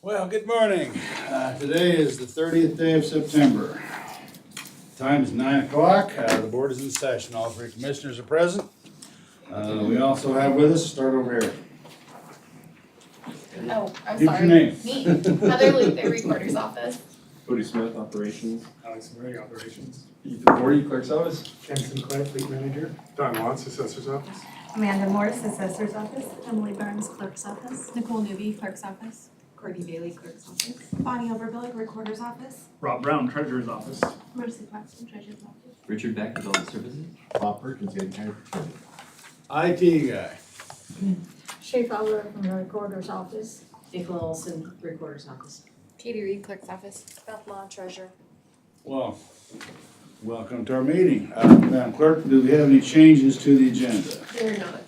Well, good morning. Today is the 30th day of September. Time is 9 o'clock. The board is in session. All three commissioners are present. We also have with us, start over here. Oh, I'm Give sorry. your name. Me, Heather Luke, the recorder's office. Cody Smith, operations. Alex Murray, operations. Ethan Forty, clerk's office. Ken Sinclair, fleet manager. Don Watts, assessor's office. Amanda Morris, Assessor's Office. Emily Burns, Clerk's Office. Nicole Newby, Clerk's Office. Courtney Bailey, Clerk's Office. Bonnie Overbillig, Recorder's Office. Rob Brown, treasurer's office. Mercy Claxton, Treasurer's Office. Richard Beck, development services. Bob Perkins, the entire IT guy. Shay Fowler from the Recorder's Office. Nicola Olson, Recorder's Office. Katie Reed, Clerk's Office. Beth Law, Treasurer. Well, welcome to our meeting. Madam Clerk, do we have any changes to the agenda? They're not.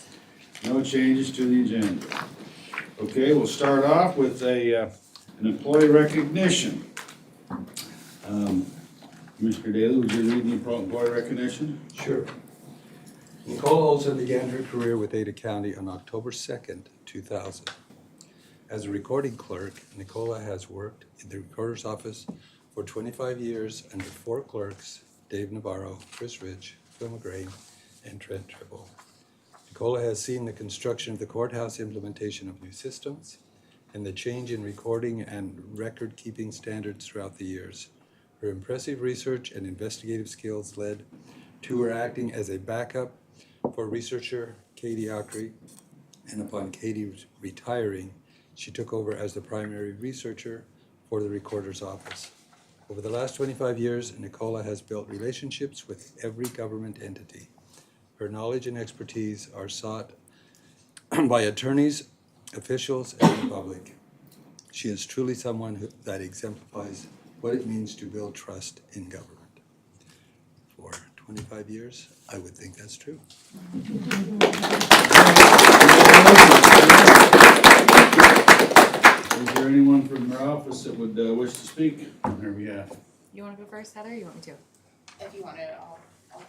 No changes to the agenda. Okay, we'll start off with an employee recognition. Mr. Daly, would you read the employee recognition? Sure. Nicole Olson began her career with Ada County on October 2nd, 2000. As a recording clerk, Nicola has worked in the recorder's office for 25 years under 4 clerks, Dave Navarro, Chris Rich, Phil McGrain, and Trent Tribble. Nicola has seen the construction of the courthouse, implementation of new systems, and the change in recording and record-keeping standards throughout the years. Her impressive research and investigative skills led to her acting as a backup for researcher Katie Autry, and upon Katie retiring, she took over as the primary researcher for the recorder's office. Over the last 25 years, Nicola has built relationships with every government entity. Her knowledge and expertise are sought by attorneys, officials, and the public. She is truly someone that exemplifies what it means to build trust in government. For 25 years, I would think that's true. Is there anyone from your office that would wish to speak on her behalf? You want to go first, Heather, or you want me to? If you want to, I'll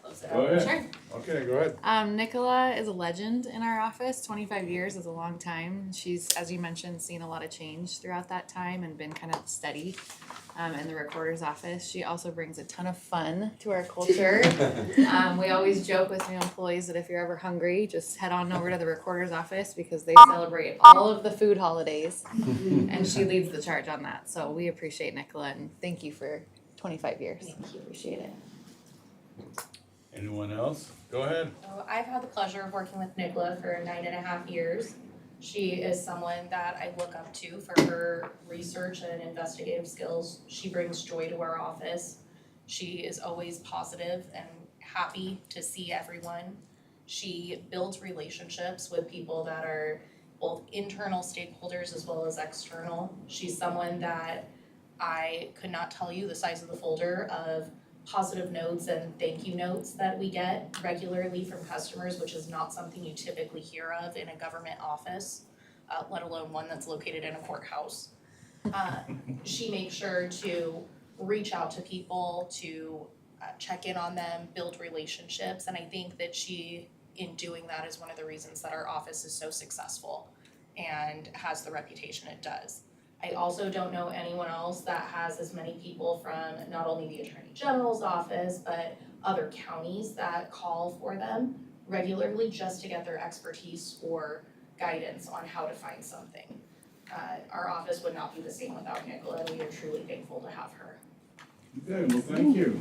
close it Go up. ahead. Okay, go ahead. Nicola is a legend in our office. 25 years is a long time. She's, as you mentioned, seen a lot of change throughout that time and been kind of steady in the recorder's office. She also brings a ton of fun to our culture. We always joke with new employees that if you're ever hungry, just head on over to the recorder's office because they celebrate all of the food holidays. And she leads the charge on that. So we appreciate Nicola and thank you for 25 years. Thank you, appreciate it. Anyone else? Go ahead. So I've had the pleasure of working with Nicola for 9.5 years. She is someone that I look up to for her research and investigative skills. She brings joy to our office. She is always positive and happy to see everyone. She builds relationships with people that are both internal stakeholders as well as external. She's someone that I could not tell you the size of the folder of positive notes and thank you notes that we get regularly from customers, which is not something you typically hear of in a government office, let alone one that's located in a courthouse. She makes sure to reach out to people, to check in on them, build relationships, and I think that she, in doing that, is one of the reasons that our office is so successful and has the reputation it does. I also don't know anyone else that has as many people from not only the Attorney General's office, but other counties that call for them regularly just to get their expertise or guidance on how to find something. Our office would not be the same without Nicola, and we are truly thankful to have her. Okay, well, thank you.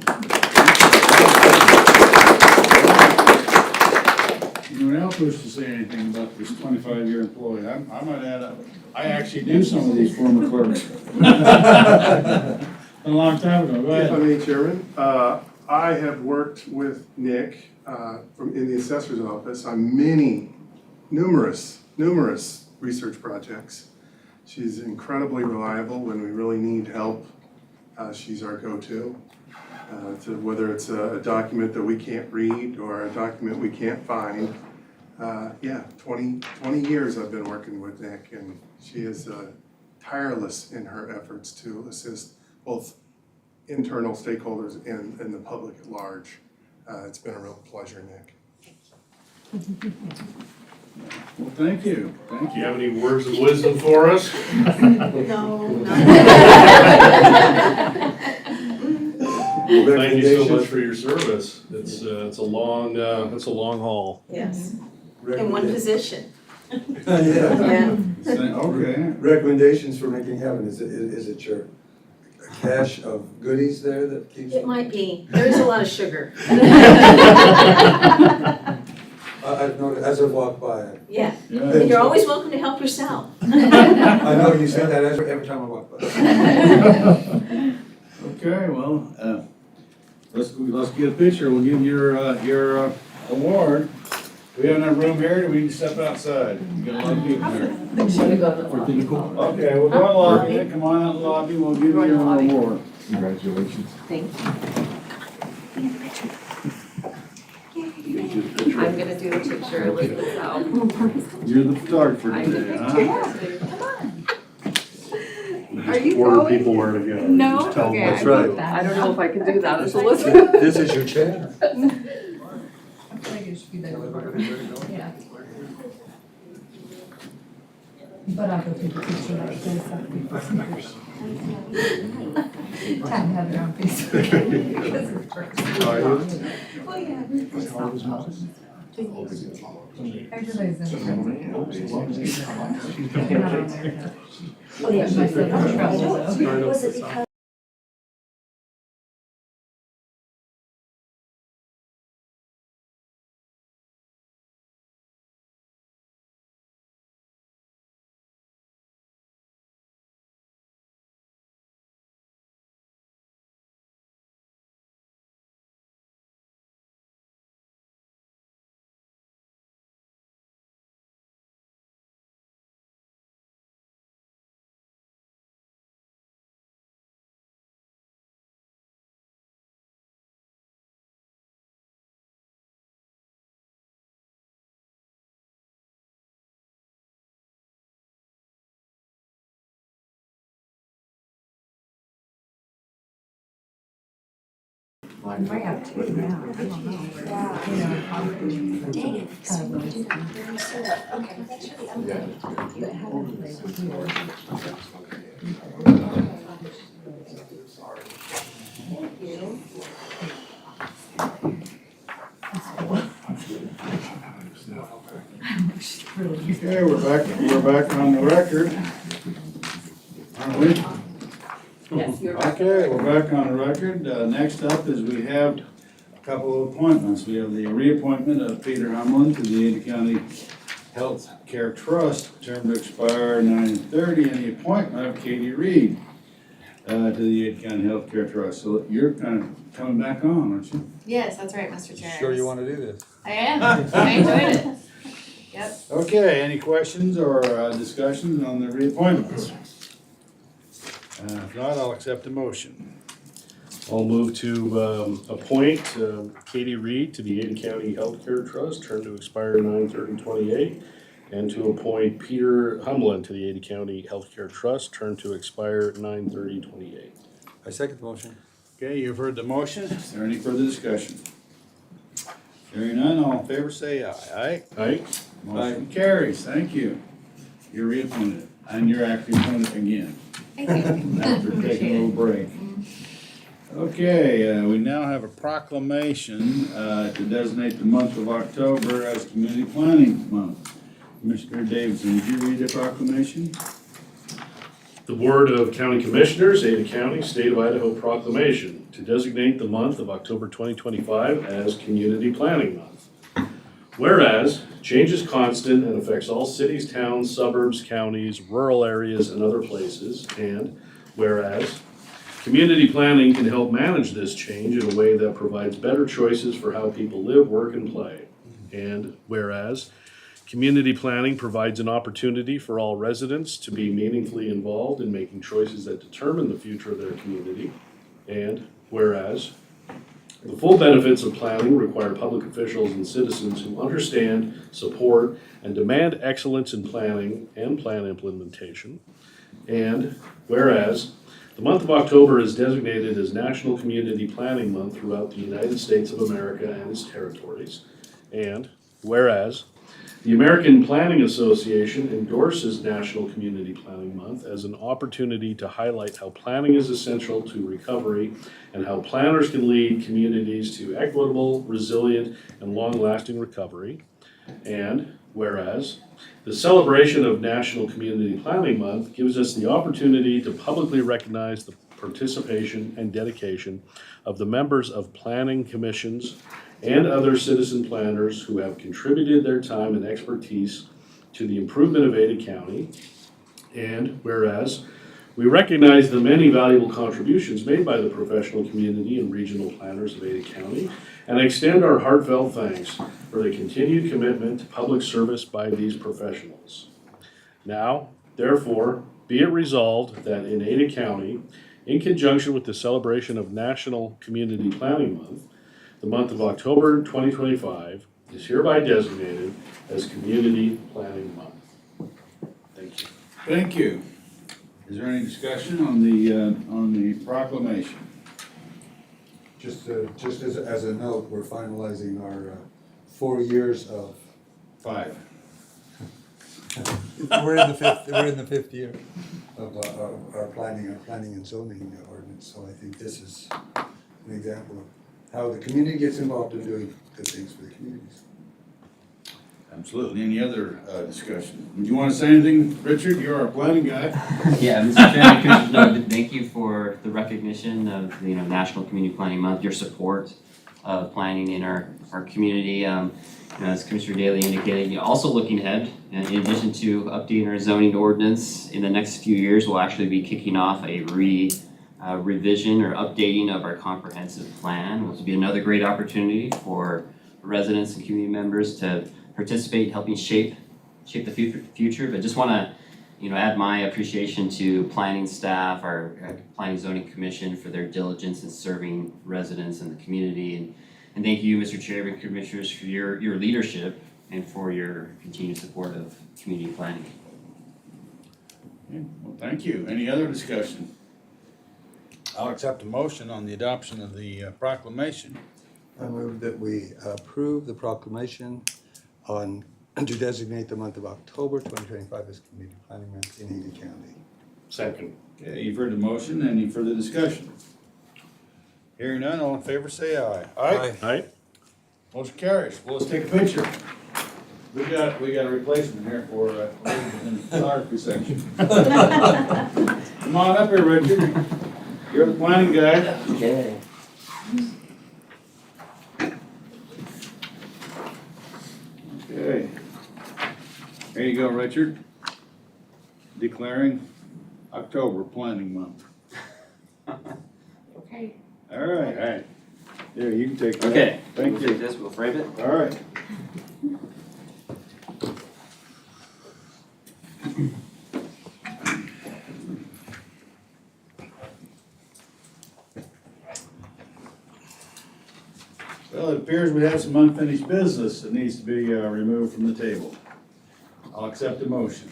Anyone else wish to say anything about this 25-year employee? I might add, I actually knew some of these former clerks. A long time ago, go If I ahead. may, Chairman, I have worked with Nick in the assessor's office on numerous research projects. She's incredibly reliable when we really need help. She's our go-to. Whether it's a document that we can't read or a document we can't find. 20 years I've been working with Nick, and she is tireless in her efforts to assist both internal stakeholders and the public at large. It's been a real pleasure, Nick. Well, thank you, thank Do you you. have any words of wisdom for us? No, Thank you so much for your service. It's a long haul. Yes. In one position. Yeah. Yeah. Okay, Recommendations for making heaven, is it your cache of goodies there that keeps? It might be. There's a lot of sugar. I've noticed, as I walk by. Yeah. yeah. And you're always welcome to help yourself. I know, you say that every time I walk by. Okay, well, let's get a picture, we'll give you your award. We have enough room here, do we need to step outside? We got a lot of people here. Should we go to the lobby? Okay, we'll go to the lobby, then come on out in the lobby, we'll give you your award. Congratulations. Thank you. I'm gonna do a picture with Elizabeth. You're the photographer today, huh? Are you Order going? people where to go. No? Just tell them Okay, what's I right. wrote that. I don't know if I can do that as This Elizabeth. this is your chair. I feel like it should be there. Yeah. But I'll go take a picture like this of people's sneakers. Time to have their own Facebook. This is first. Well, yeah. Everybody's in the Oh, yeah. My son has trouble though. Was it because I might have to now. I don't know. Dang it. Okay, we're back on the record. Aren't we? Yes, you're. Okay, we're back on the record. Next up is we have a couple of appointments. We have the reappointment of Peter Humlin to the Ada County Health Care Trust, term to expire 9/30, and the appointment of Katie Reed to the Ada County Health Care Trust. So you're kind of coming back on, aren't you? Yes, that's right, Mr. Chair. Sure you want to do this? I am. I enjoyed it. Yep. Okay, any questions or discussions on the reappointments? If not, I'll accept a motion. I'll move to appoint Katie Reed to the Ada County Healthcare Trust, term to expire 9/30/28, and to appoint Peter Humlin to the Ada County Healthcare Trust, term to expire 9/30/28. I second the motion. Okay, you've heard the motion. Is there any further discussion? Hearing none, all in favor say aye. Aye? Aye? Motion carries. Thank you. You're reappointed, and you're actually appointed again Thank you. after taking a little break. Okay, we now have a proclamation to designate the month of October as Community Planning Month. Commissioner Davidson, would you read the proclamation? The Board of County Commissioners, Ada County, State of Idaho proclamation to designate the month of October 2025 as Community Planning Month. Whereas, change is constant and affects all cities, towns, suburbs, counties, rural areas, and other places. And whereas, community planning can help manage this change in a way that provides better choices for how people live, work, and play. And whereas, community planning provides an opportunity for all residents to be meaningfully involved in making choices that determine the future of their community. And whereas, the full benefits of planning require public officials and citizens who understand, support, and demand excellence in planning and plan implementation. And whereas, the month of October is designated as National Community Planning Month throughout the United States of America and its territories. And whereas, The American Planning Association endorses National Community Planning Month as an opportunity to highlight how planning is essential to recovery and how planners can lead communities to equitable, resilient, and long-lasting recovery. And whereas, the celebration of National Community Planning Month gives us the opportunity to publicly recognize the participation and dedication of the members of planning commissions and other citizen planners who have contributed their time and expertise to the improvement of Ada County. And whereas, we recognize the many valuable contributions made by the professional community and regional planners of Ada County and extend our heartfelt thanks for the continued commitment to public service by these professionals. Now, therefore, be it resolved that in Ada County, in conjunction with the celebration of National Community Planning Month, the month of October 2025 is hereby designated as Community Planning Month. Thank you. Thank you. Is there any discussion on the proclamation? Just as a note, we're finalizing our 4 years of, 5. we're in the fifth year of our planning and zoning ordinance. So I think this is an example of how the community gets involved in doing good things for the communities. Absolutely. Any other discussion? Do you want to say anything, Richard? You're our planning guy. Yeah, Mr. Chairman, Commissioners, no, thank you for the recognition of, National Community Planning Month, your support of planning in our community. As Commissioner Daly indicated, also looking ahead, in addition to updating our zoning ordinance, in the next few years, we'll actually be kicking off a revision or updating of our comprehensive plan, which will be another great opportunity for residents and community members to participate in helping shape the future. But just want to, add my appreciation to planning staff, our Planning Zoning Commission for their diligence in serving residents and the community. And thank you, Mr. Chairman, Commissioners, for your leadership and for your continued support of community planning. Okay, well, thank you. Any other discussion? I'll accept a motion on the adoption of the proclamation. I move that we approve the proclamation to designate the month of October 2025 as Community Planning Month in Ada County. Second. Okay, you've heard the motion. Any further discussion? Hearing none, all in favor say aye. Aye. Motion carries. Well, let's take a picture. We got a replacement here for in the photography section. Come on up here, Richard. You're the planning guy. Okay. Okay. There you go, Richard. Declaring October Planning Month. Okay. All right. All right. Yeah, you can take that. Okay. Thank We'll you. take this, we'll frame it. All right. Well, it appears we have some unfinished business that needs to be removed from the table. I'll accept the motion.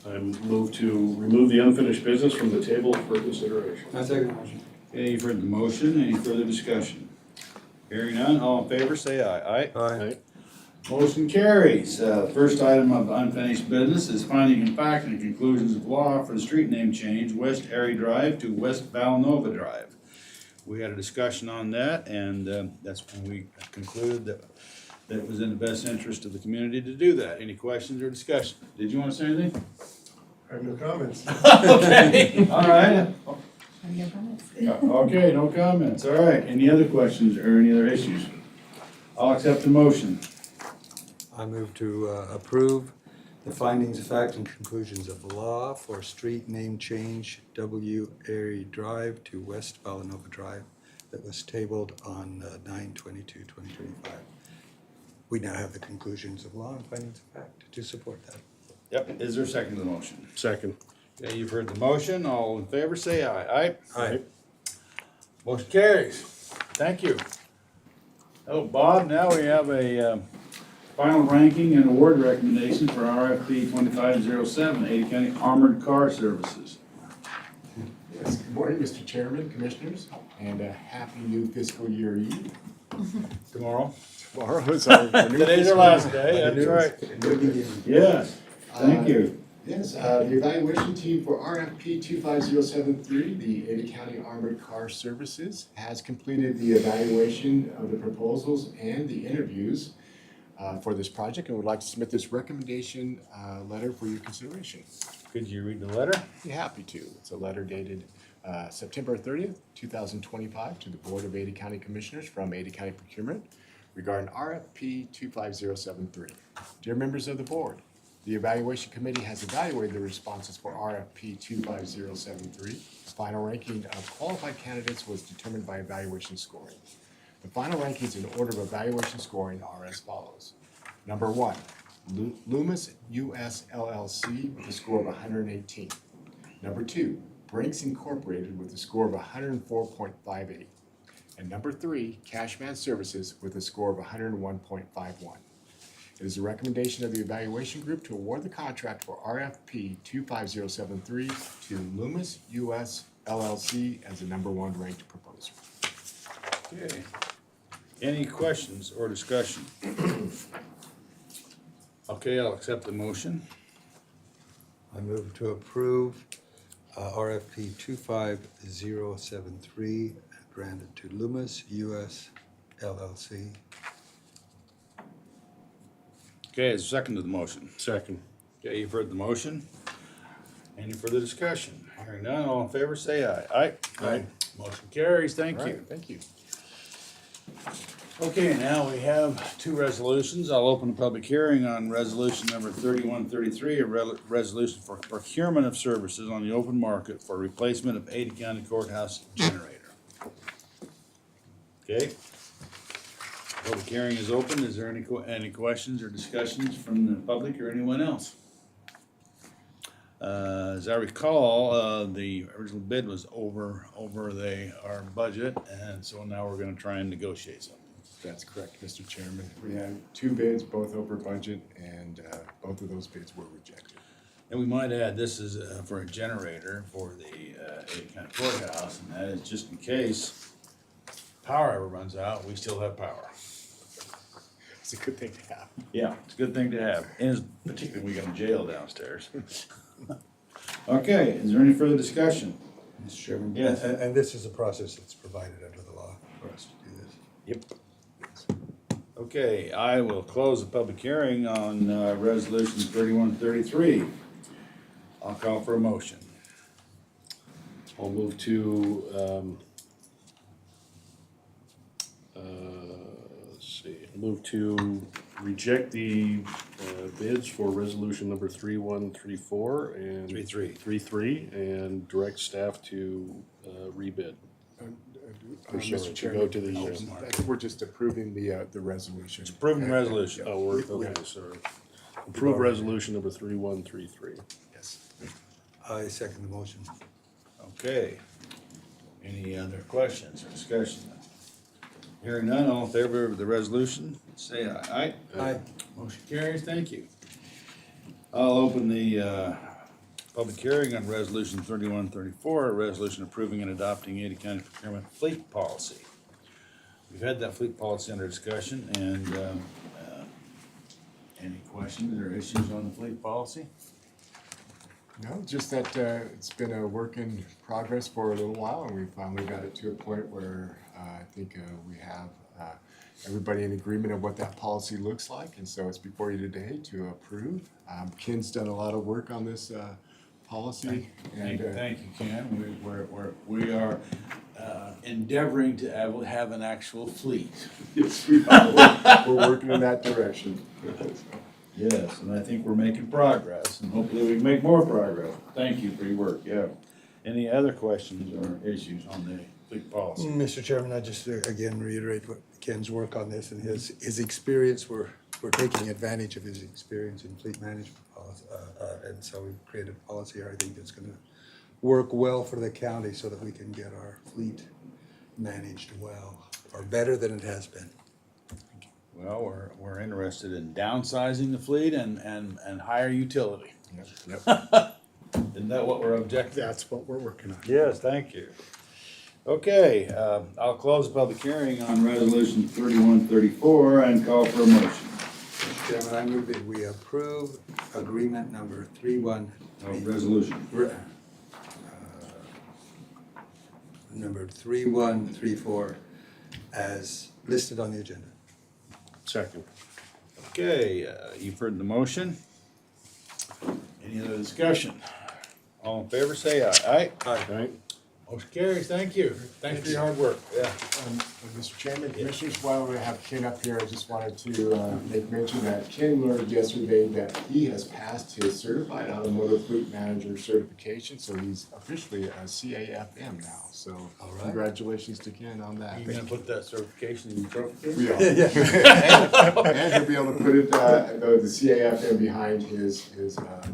I move to remove the unfinished business from the table for consideration. I second the motion. Okay, you've heard the motion. Any further discussion? Hearing none, all in favor say aye. Aye. Aye. Motion carries. First item of unfinished business is finding in fact and conclusions of law for the street name change, West Erie Drive to West Valnova Drive. We had a discussion on that, and that's when we concluded that it was in the best interest of the community to do that. Any questions or discussion? Did you want to say anything? I have no comments. Okay, all right. Okay, no comments. All right. Any other questions or any other issues? I'll accept the motion. I move to approve the findings of fact and conclusions of law for street name change W. Erie Drive to West Valnova Drive that was tabled on 9/22/2025. We now have the conclusions of law and findings of fact to support that. Yep. Is there a second to the motion? Second. Okay, you've heard the motion. All in favor, say aye. Aye. Aye. Motion carries. Thank you. Oh, Bob, now we have a final ranking and award recommendation for RFP 2507, Ada County Armored Car Services. Yes, good morning, Mr. Chairman, Commissioners, and a happy new fiscal year eve. Tomorrow? Tomorrow is our new Today's our last day, that's right. New beginning. Yes, thank you. Yes, the evaluation team for RFP 25073, the Ada County Armored Car Services, has completed the evaluation of the proposals and the interviews for this project and would like to submit this recommendation letter for your consideration. Could you read the letter? Be happy to. It's a letter dated September 30th, 2025 to the Board of Ada County Commissioners from Ada County Procurement regarding RFP 25073. Dear members of the board, the evaluation committee has evaluated the responses for RFP 25073. The final ranking of qualified candidates was determined by evaluation scoring. The final rankings in order of evaluation scoring are as follows. Number 1, Loomis US LLC with a score of 118. Number 2, Brinks Incorporated with a score of 104.58. And number 3, Cashman Services with a score of 101.51. It is a recommendation of the evaluation group to award the contract for RFP 25073 to Loomis US LLC as the number 1 ranked proposer. Okay. Any questions or discussion? Okay, I'll accept the motion. I move to approve RFP 25073 granted to Loomis US LLC. Okay, is second to the motion? Second. Okay, you've heard the motion. Any further discussion? Hearing none, all in favor, say aye. Aye. Aye. Motion carries, thank All you. right, thank you. Okay, now we have 2 resolutions. I'll open a public hearing on resolution number 3133, a resolution for procurement of services on the open market for replacement of Ada County Courthouse generator. Okay. Public hearing is open. Is there any questions or discussions from the public or anyone else? As I recall, the original bid was over our budget, and so now we're gonna try and negotiate something. That's correct, Mr. Chairman. We had 2 bids, both over budget, and both of those bids were rejected. And we might add, this is for a generator for the Ada County Courthouse, and that is just in case power ever runs out, we still have power. It's a good thing to have. Yeah, it's a good thing to have, and particularly we got a jail downstairs. Okay, is there any further discussion? Mr. Chairman? Yes. And this is a process that's provided under the law for us to do this. Yep. Okay, I will close the public hearing on resolution 3133. I'll call for a motion. I'll move to, move to reject the bids for resolution number 3134 and 33 and direct staff to rebid. Mr. Chairman, go to the- I think we're just approving the resolution. It's approving the resolution. Oh, we're, okay, sorry. Approve resolution number 3133. Yes. I second the motion. Okay. Any other questions or discussion? Hearing none, all in favor of the resolution, say aye. Aye. Motion carries, thank you. I'll open the public hearing on resolution 3134, a resolution approving and adopting Ada County procurement fleet policy. We've had that fleet policy under discussion, and any questions or issues on the fleet policy? No, just that it's been a work in progress for a little while, and we finally got it to a point where I think we have everybody in agreement of what that policy looks like, and so it's before you today to approve. Ken's done a lot of work on this policy, and Thank you, Ken. We are endeavoring to have an actual fleet. yes, we are. We're working in that direction. Yes, and I think we're making progress, and hopefully we can make more progress. Thank you for your work, yeah. Any other questions or issues on the fleet policy? Mr. Chairman, I just again reiterate what Ken's work on this and his experience. We're taking advantage of his experience in fleet management policy, and so we've created a policy here I think that's going to work well for the county so that we can get our fleet managed well, or better than it has been. Well, we're interested in downsizing the fleet and higher utility. Yep. Isn't that what we're objecting? That's what we're working on. Yes, thank you. Okay, I'll close the public hearing on resolution 3134 and call for a motion. Mr. Chairman, I move that we approve agreement number 31. Resolution. Number 3134 as listed on the agenda. Second. Okay, you've heard the motion. Any other discussion? All in favor, say aye. Aye. Aye. Motion carries, thank you. Thanks for your hard work. Yeah. Mr. Chairman, Commissioners, while we have Ken up here, I just wanted to make mention that Ken learned yesterday that he has passed his Certified Automotive Fleet Manager certification, so he's officially a CAFM now. So All right. congratulations to Ken on that. You gonna put that certification in your trophy case? We are. And he'll be able to put it, the CAFM behind his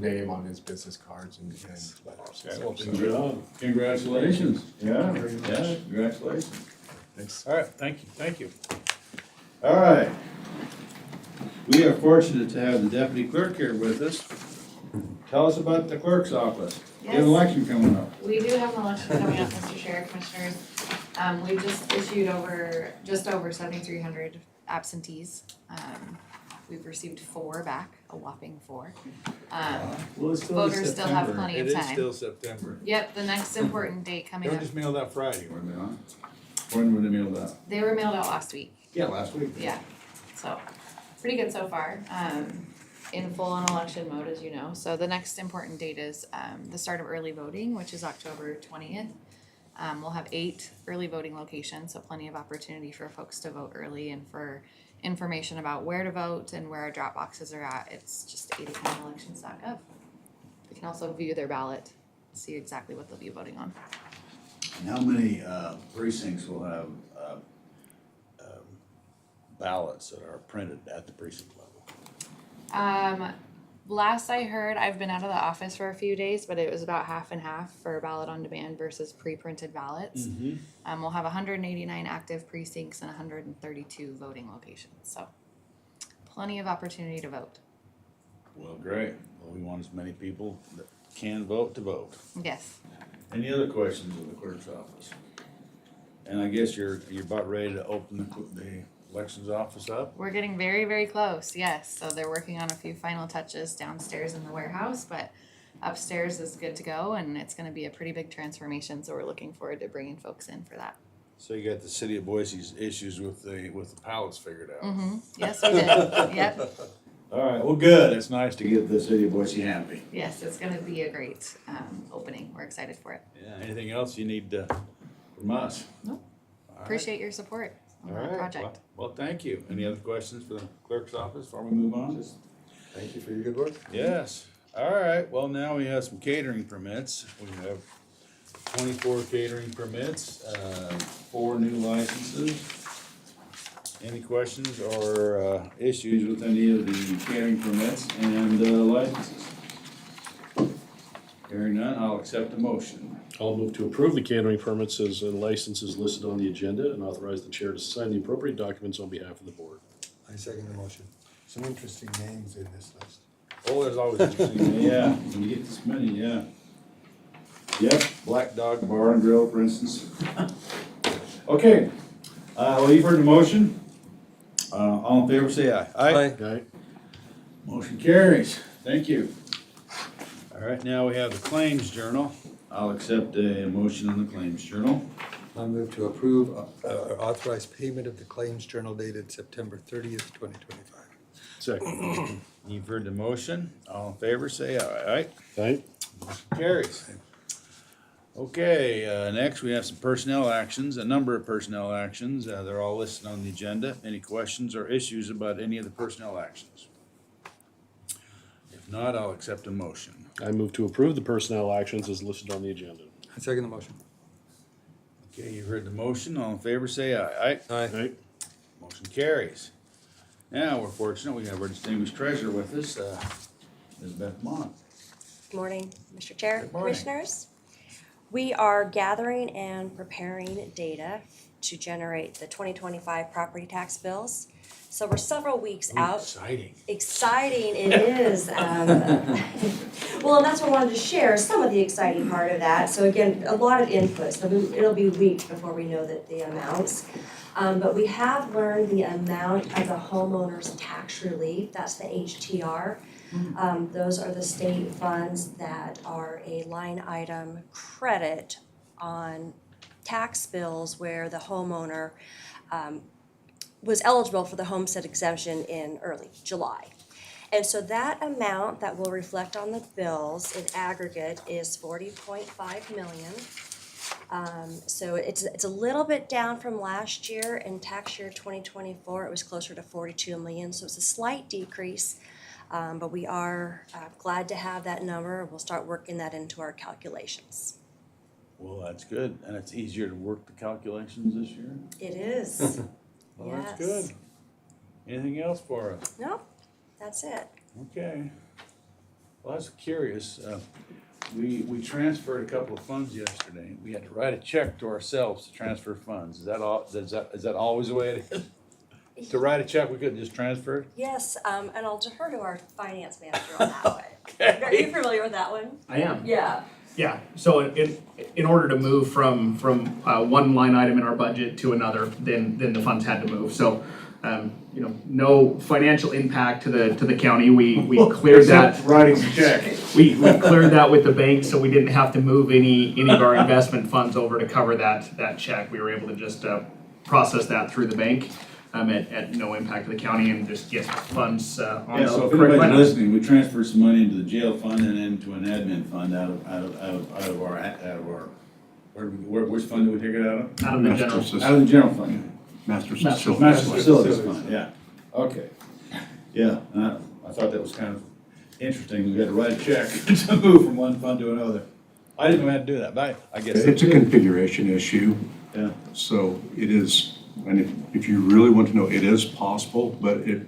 name on his business cards and letters. Okay, well, Good job. congratulations. Yeah, Thank you very much. yeah, congratulations. Thanks. All right, thank you, thank you. All right. We are fortunate to have the deputy clerk here with us. Tell us about the clerk's office. You have an Yes. election coming up. We do have an election coming up, Mr. Chair, Commissioners. We just issued just over 7,300 absentees. We've received 4 back, a whopping 4. Well, it's still Voters still have September. plenty of It is time. still September. Yep, the next important date coming They up, were just mailed out Friday, weren't they, huh? When were they mailed out? they were mailed out last week. Yeah, last week. Yeah, so, pretty good so far, in full on election mode, as you know. So the next important date is, the start of early voting, which is October 20th. We'll have 8 early voting locations, so plenty of opportunity for folks to vote early, and for information about where to vote and where our drop boxes are at, it's just adacounty.elections.gov. They can also view their ballot, see exactly what they'll be voting on. And how many precincts will have ballots that are printed at the precinct level? Last I heard, I've been out of the office for a few days, but it was about half and half for ballot on demand versus pre-printed ballots. We'll have 189 active precincts and 132 voting locations, so plenty of opportunity to vote. Well, great. Well, we want as many people that can vote to vote. Yes. Any other questions of the clerk's office? And I guess you're about ready to open the elections office up? We're getting very, very close, yes. So they're working on a few final touches downstairs in the warehouse, but upstairs is good to go, and it's gonna be a pretty big transformation, so we're looking forward to bringing folks in for that. So you got the city of Boise's issues with the ballots figured out? Yes, we did, yep. All right, well, good. It's nice to get the city of Boise happy. Yes, it's gonna be a great, opening. We're excited for it. Yeah, anything else you need from us? Nope. All right. Appreciate your support on All that right, project. well, thank you. Any other questions for the clerk's office before we move on? Thank you for your good work. Yes, all right, well, now we have some catering permits. We have 24 catering permits, 4 new licenses. Any questions or issues with any of the catering permits and licenses? Hearing none, I'll accept the motion. I'll move to approve the catering permits and licenses listed on the agenda and authorize the chair to sign the appropriate documents on behalf of the board. I second the motion. Some interesting names in this list. Oh, there's always interesting, yeah, when you get this many, yeah. Yep, Black Dog Bar and Grill, for instance. Okay, well, you've heard the motion. All in favor, say aye. Aye. Motion carries, thank you. All right, now we have the claims journal. I'll accept a motion on the claims journal. I move to approve or authorize payment of the claims journal dated September 30th, 2025. Second. You've heard the motion. All in favor, say aye. Aye. Motion carries. Okay, next we have some personnel actions, a number of personnel actions. They're all listed on the agenda. Any questions or issues about any of the personnel actions? If not, I'll accept a motion. I move to approve the personnel actions as listed on the agenda. I second the motion. Okay, you've heard the motion. All in favor, say aye. Aye. Motion carries. Now, we're fortunate, we have our distinguished treasurer with us, Ms. Beth Mont. Good morning, Mr. Chair, Good morning. Commissioners. We are gathering and preparing data to generate the 2025 property tax bills. So we're several weeks out. Exciting. Exciting it is. Well, and that's what I wanted to share, some of the exciting part of that. So again, a lot of inputs. It'll be weeks before we know the amounts. But we have learned the amount of the homeowner's tax relief, that's the HTR. Those are the state funds that are a line item credit on tax bills where the homeowner was eligible for the homestead exemption in early July. And so that amount that will reflect on the bills in aggregate is 40.5 million. So it's a little bit down from last year. In tax year 2024, it was closer to 42 million, so it's a slight decrease. But we are glad to have that number. We'll start working that into our calculations. Well, that's good, and it's easier to work the calculations this year? It is. Well, Yes. that's good. Anything else for us? Nope, that's it. Okay. Well, I was curious, we transferred a couple of funds yesterday. We had to write a check to ourselves to transfer funds. Is that always the way it is? To write a check, we couldn't just transfer it? Yes, and I'll defer to our finance manager on that one. Are you familiar with that one? I am. Yeah. Yeah, so in order to move from one line item in our budget to another, then the funds had to move. So, no financial impact to the county. We cleared that. Writing the check. We cleared that with the bank, so we didn't have to move any of our investment funds over to cover that check. We were able to just process that through the bank at no impact to the county and just get funds on Yeah, the so if correct line anybody's item. listening, we transferred some money into the jail fund and into an admin fund out of our, which fund do we take it out of? Out of the general. Out of the general fund. Master Master Facilities Fund, yeah. Okay. Yeah, and I thought that was kind of interesting. We had to write a check to move from one fund to another. I didn't know how to do that, but I guess. It's a configuration issue. Yeah. So it is, and if you really want to know, it is possible, but it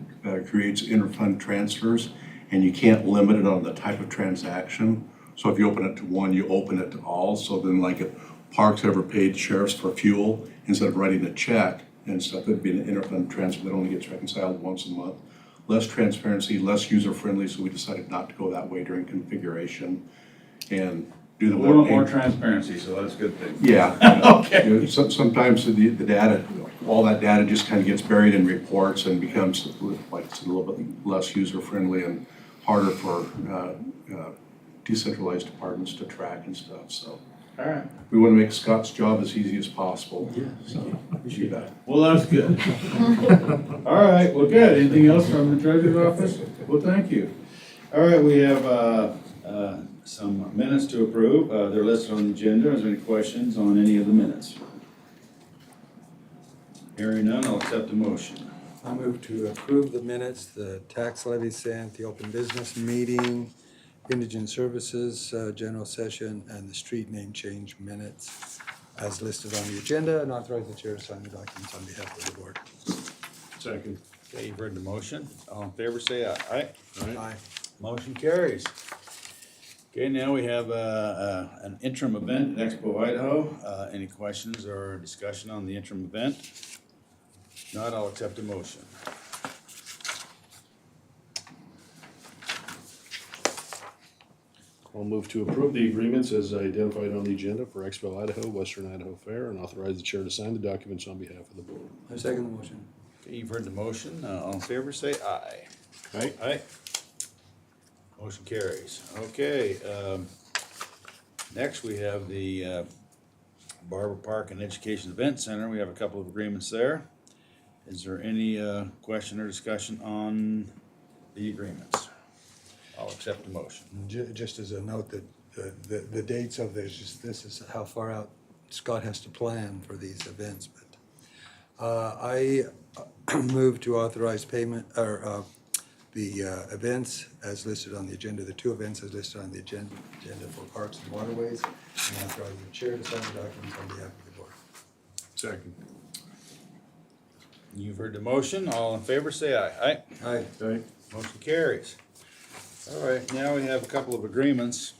creates interfund transfers, and you can't limit it on the type of transaction. So if you open it to one, you open it to all. So then like if Parks ever paid sheriffs for fuel, instead of writing a check and stuff, it'd be an interfund transfer that only gets reconciled once a month. Less transparency, less user-friendly, so we decided not to go that way during configuration and do the We want more more transparency, so that's a good thing. Yeah. Okay. You know, sometimes the data, all that data just kind of gets buried in reports and becomes like it's a little bit less user-friendly and harder for decentralized departments to track and stuff, so. All right. We want to make Scott's job as easy as possible. Yeah. So, appreciate that. Well, that's good. All right, well, good. Anything else from the treasurer's office? Well, thank you. All right, we have some minutes to approve. They're listed on the agenda. Is there any questions on any of the minutes? Hearing none, I'll accept the motion. I move to approve the minutes, the tax levy sent, the open business meeting, indigent services, general session, and the street name change minutes as listed on the agenda, and authorize the chair to sign the documents on behalf of the board. Second. Okay, you've heard the motion. All in favor, say aye. Aye. Motion carries. Okay, now we have an interim event at Expo Idaho. Any questions or discussion on the interim event? If not, I'll accept a motion. I'll move to approve the agreements as identified on the agenda for Expo Idaho, Western Idaho Fair, and authorize the chair to sign the documents on behalf of the board. I second the motion. Okay, you've heard the motion. All in favor, say aye. Aye. Aye. Motion carries. Okay, next we have the Barber Park and Education Event Center. We have a couple of agreements there. Is there any question or discussion on the agreements? I'll accept the motion. Just as a note that the dates of this is how far out Scott has to plan for these events, but I move to authorize payment, or the events as listed on the agenda, the two events as listed on the agenda for Parks and Waterways, and authorize the chair to sign the documents on behalf of the board. Second. You've heard the motion. All in favor, say aye. Aye. Aye. Aye. Motion carries. All right, now we have a couple of agreements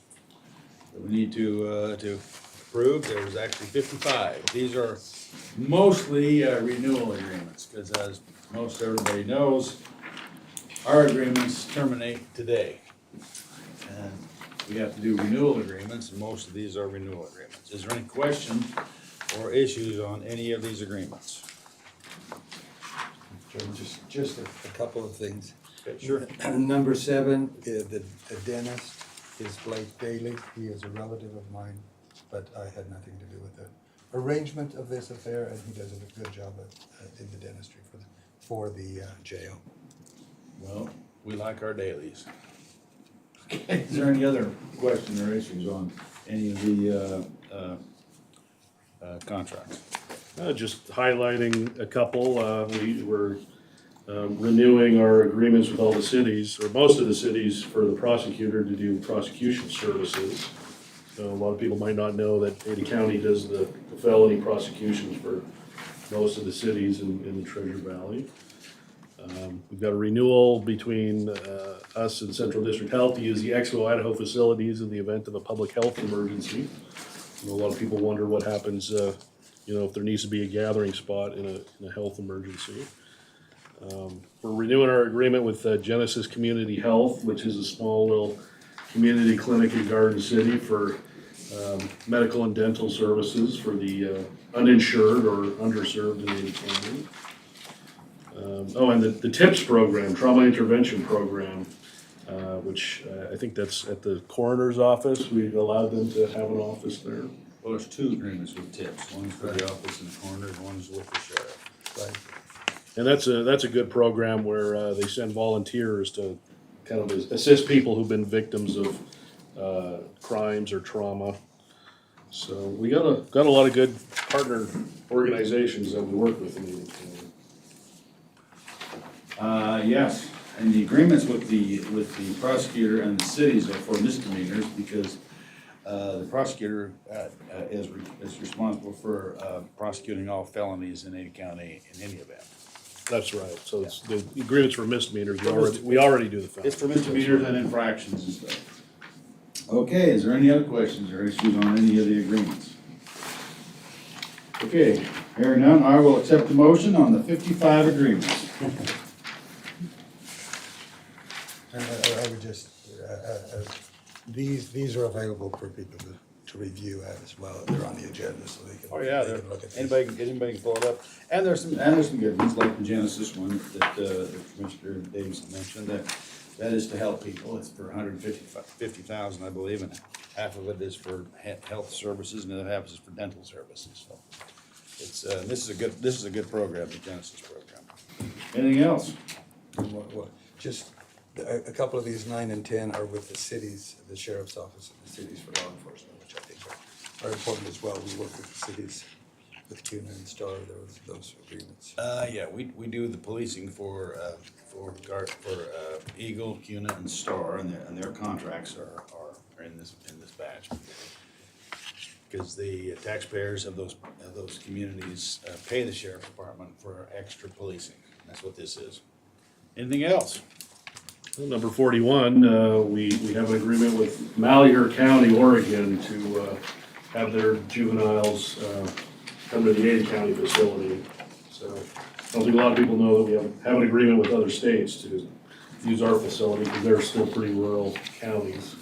that we need to approved, there was actually 55. These are mostly renewal agreements, because as most everybody knows, our agreements terminate today. And we have to do renewal agreements, and most of these are renewal agreements. Is there any question or issues on any of these agreements? Just a couple of things. Okay, sure. Number 7, the dentist is Blake Daly. He is a relative of mine, but I had nothing to do with the arrangement of this affair, and he does a good job in the dentistry for the jail. Well, we like our dailies. Okay, is there any other question or issues on any of the contracts? Just highlighting a couple, we were renewing our agreements with all the cities, or most of the cities, for the prosecutor to do prosecution services. So a lot of people might not know that Ada County does the felony prosecutions for most of the cities in the Treasure Valley. We've got a renewal between us and Central District Health to use the Expo Idaho facilities in the event of a public health emergency. You know, a lot of people wonder what happens, if there needs to be a gathering spot in a health emergency. We're renewing our agreement with Genesis Community Health, which is a small little community clinic in Garden City for medical and dental services for the uninsured or underserved in Ada County. And the TIPS program, Trauma Intervention Program, which I think that's at the coroner's office. We've allowed them to have an office there. Well, there's 2 agreements with TIPS. One's for the office in the corner, and one's with the sheriff. Right. And that's a good program where they send volunteers to kind of assist people who've been victims of crimes or trauma. So we got a lot of good partner organizations that we work with in Ada County. Yes, and the agreements with the prosecutor and the cities are for misdemeanors, because the prosecutor is responsible for prosecuting all felonies in Ada County in any event. That's right. So it's the agreements for misdemeanors. We already do the felonies. It's for misdemeanors and infractions and stuff. Okay, is there any other questions or issues on any of the agreements? Okay, hearing none, I will accept the motion on the 55 agreements. And I would just, these are available for people to review as well. They're on the agenda, so they can. Oh, yeah, they can look at these. anybody can pull it up. And there's some good ones, like the Genesis one that Commissioner Davis mentioned, that is to help people. It's for $150,000, I believe, and half of it is for health services, and the other half is for dental services. So it's this is a good program, the Genesis program. Anything else? Just a couple of these 9 and 10 are with the cities, the sheriff's office and the cities for law enforcement, which I think are important as well. We work with the cities, with CUNA and STAR, those agreements. Yeah, we do the policing for Eagle, CUNA, and STAR, and their contracts are in this batch. Because the taxpayers of those communities pay the sheriff's department for extra policing. That's what this is. Anything else? Number 41, we have an agreement with Malheur County, Oregon, to have their juveniles come to the Ada County facility. So I don't think a lot of people know that we have an agreement with other states to use our facility, because they're still pretty rural counties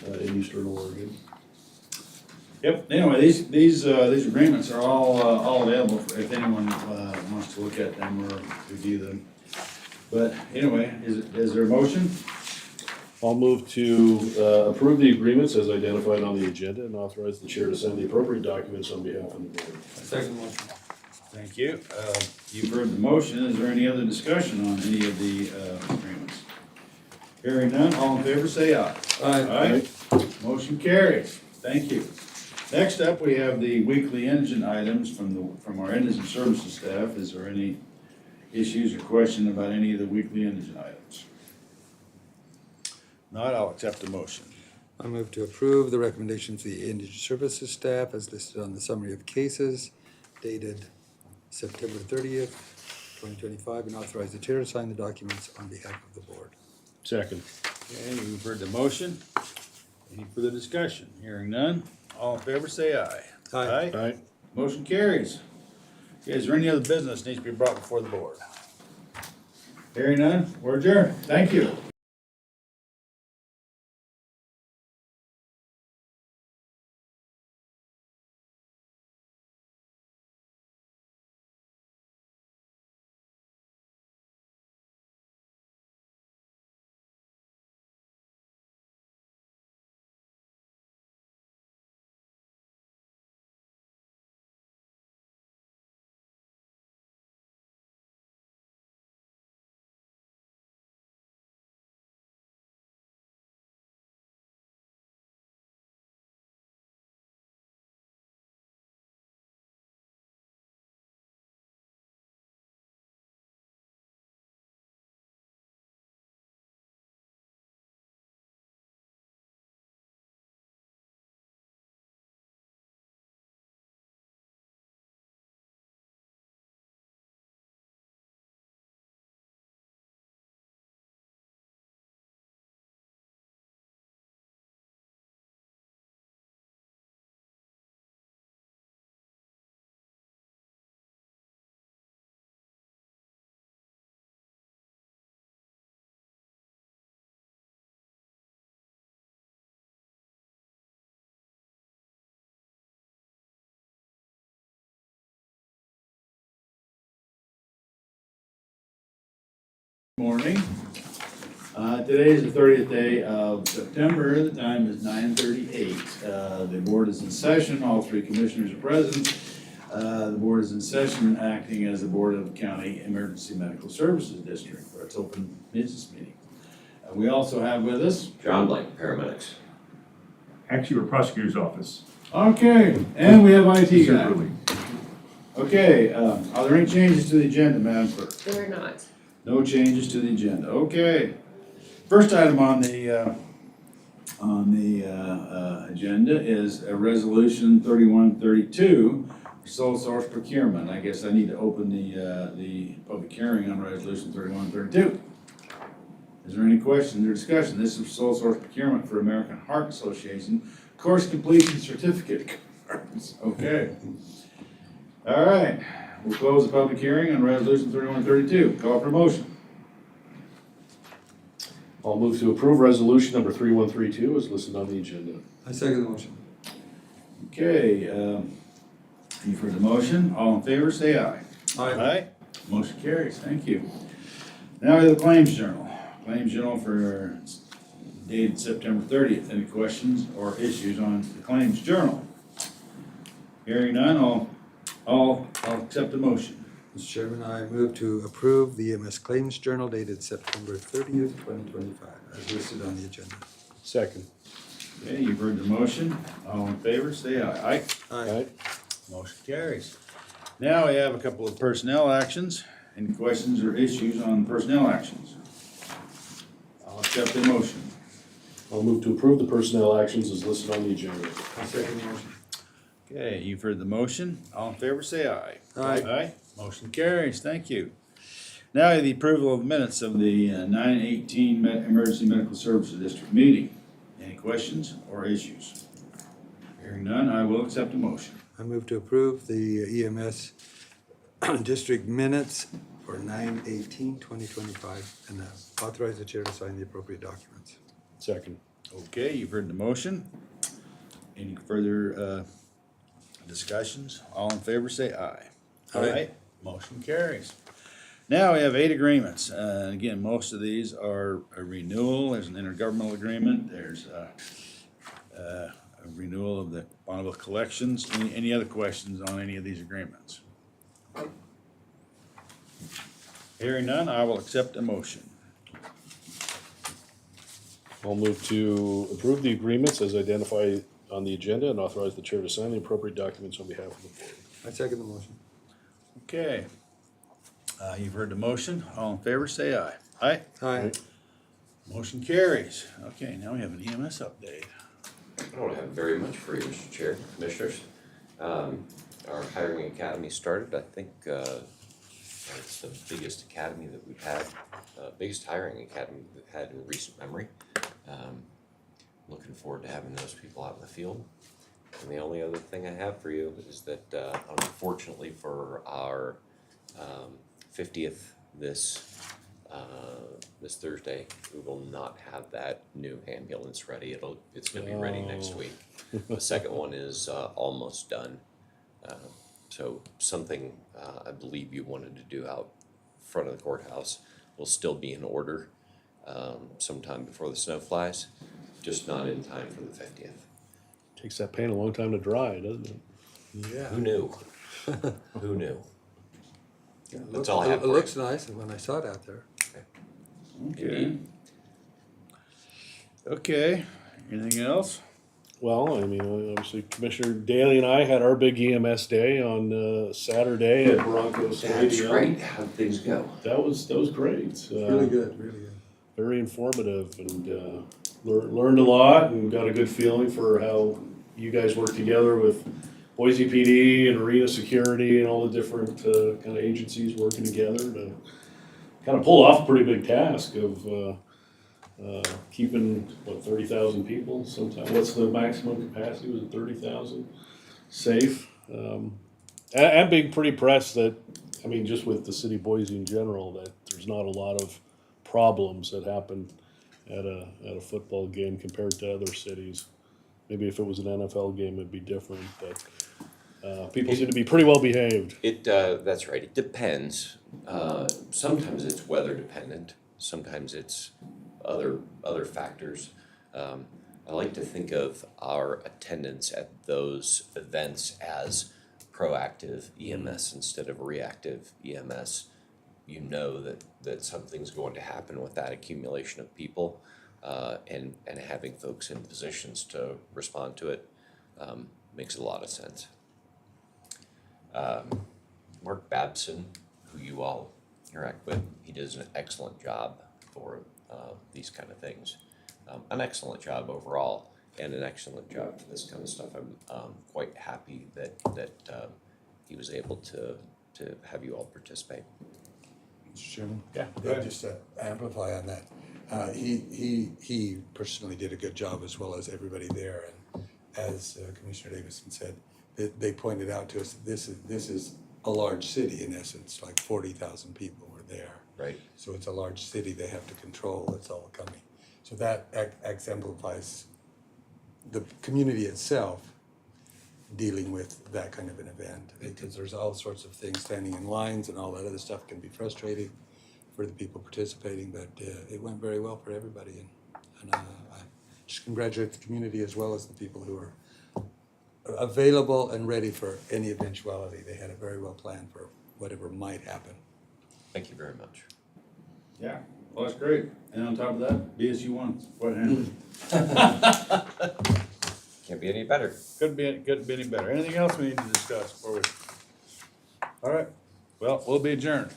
in eastern Oregon. Yep, anyway, these agreements are all available if anyone wants to look at them or review them. But anyway, is there a motion? I'll move to approve the agreements as identified on the agenda and authorize the chair to sign the appropriate documents on behalf of the board. Second motion. Thank you. You've heard the motion. Is there any other discussion on any of the agreements? Hearing none, all in favor say aye. Aye. Motion carries. Thank you. Next up, we have the weekly engine items from our indigent services staff. Is there any issues or question about any of the weekly indigent items? Not, I'll accept the motion. I move to approve the recommendations of the indigent services staff as listed on the summary of cases dated September 30th, 2025, and authorize the chair to sign the documents on behalf of the board. Second. Okay, you've heard the motion. Any further discussion? Hearing none, all in favor say aye. Aye. Aye. Motion carries. Okay, is there any other business needs to be brought before the board? Hearing none, we're adjourned. Thank you. Morning. Today is the 30th day of September. The time is 9:38. The board is in session. All three commissioners are present. The board is in session acting as the Board of County Emergency Medical Services District for its open business meeting. We also have with us John Blake, paramedics. Actually, we're prosecutor's office. Okay, and we have IT guy. Separately. Okay, are there any changes to the agenda, Madam Clerk? There are not. No changes to the agenda. Okay. First item on the agenda is a resolution 3132 for sole source procurement. I guess I need to open the public hearing on resolution 3132. Is there any questions or discussion? This is sole source procurement for American Heart Association course completion certificate cards. Okay. All right. We'll close the public hearing on resolution 3132. Call for motion. I'll move to approve resolution number 3132 as listed on the agenda. I second the motion. Okay, you've heard the motion. All in favor, say aye. Aye. Motion carries. Thank you. Now we have the claims journal. Claims journal for dated September 30th. Any questions or issues on the claims journal? Hearing none, I'll accept the motion. Mr. Chairman, I move to approve the EMS Claims Journal dated September 30th, 2025, as listed on the agenda. Second. Okay, you've heard the motion. All in favor, say aye. Aye. Motion carries. Now we have a couple of personnel actions. Any questions or issues on personnel actions? I'll accept the motion. I'll move to approve the personnel actions as listed on the agenda. I second the motion. Okay, you've heard the motion. All in favor, say aye. Aye. Aye. Motion carries. Thank you. Now the approval of minutes of the 9/18 Emergency Medical Services District meeting. Any questions or issues? Hearing none, I will accept a motion. I move to approve the EMS district minutes for 9/18/2025 and authorize the chair to sign the appropriate documents. Second. Okay, you've heard the motion. Any further discussions? All in favor, say aye. Aye. Motion carries. Now we have 8 agreements. Again, most of these are a renewal. There's an intergovernmental agreement. There's a renewal of the Bonneville collections. Any other questions on any of these agreements? Hearing none, I will accept a motion. I'll move to approve the agreements as identified on the agenda and authorize the chair to sign the appropriate documents on behalf of the board. I second the motion. Okay. You've heard the motion. All in favor, say aye. Aye. Aye. Motion carries. Okay, now we have an EMS update. I don't have very much for you, Mr. Chair, Commissioners. Our hiring academy started. I think it's the biggest academy that we've had, biggest hiring academy we've had in recent memory. Looking forward to having those people out in the field. And the only other thing I have for you is that unfortunately for our 50th this Thursday, we will not have that new ambulance ready. It's gonna be ready next week. The second one is almost done. So something I believe you wanted to do out front of the courthouse will still be in order sometime before the snow flies, just not in time for the 50th. Takes that paint a long time to dry, doesn't it? Yeah. Who knew? Who knew? Yeah, That's all I have It for you. looks nice when I saw it out there. Okay. Okay, anything else? Well, I mean, obviously Commissioner Daly and I had our big EMS day on Saturday at Broncos Stadium. That's great. How'd things go? That was great. Really good, really good. Very informative and learned a lot and got a good feeling for how you guys work together with Boise PD and Arena Security and all the different kind of agencies working together to kind of pull off a pretty big task of keeping, 30,000 people sometimes. What's the maximum capacity? Was it 30,000 safe? I'm being pretty impressed that, I mean, just with the city of Boise in general, that there's not a lot of problems that happen at a football game compared to other cities. Maybe if it was an NFL game, it'd be different, but people seem to be pretty well behaved. That's right. It depends. Sometimes it's weather dependent. Sometimes it's other factors. I like to think of our attendance at those events as proactive EMS instead of reactive EMS. You know that something's going to happen with that accumulation of people, and having folks in positions to respond to it makes a lot of sense. Mark Babson, who you all interact with, he does an excellent job for these kind of things. An excellent job overall, and an excellent job for this kind of stuff. I'm quite happy that he was able to have you all participate. Mr. Chairman? Yeah, go ahead. Just to amplify on that, he personally did a good job as well as everybody there. And as Commissioner Davison said, they pointed out to us that this is a large city in essence, like 40,000 people were there. Right. So it's a large city they have to control, it's all coming. So that exemplifies the community itself dealing with that kind of an event, because there's all sorts of things, standing in lines and all that other stuff can be frustrating for the people participating, but it went very well for everybody. And I just congratulate the community as well as the people who are available and ready for any eventuality. They had it very well planned for whatever might happen. Thank you very much. Yeah, well, that's great. And on top of that, BSU won. What happened? Can't be any better. Couldn't be any better. Anything else we need to discuss before we? All right, well, we'll be adjourned.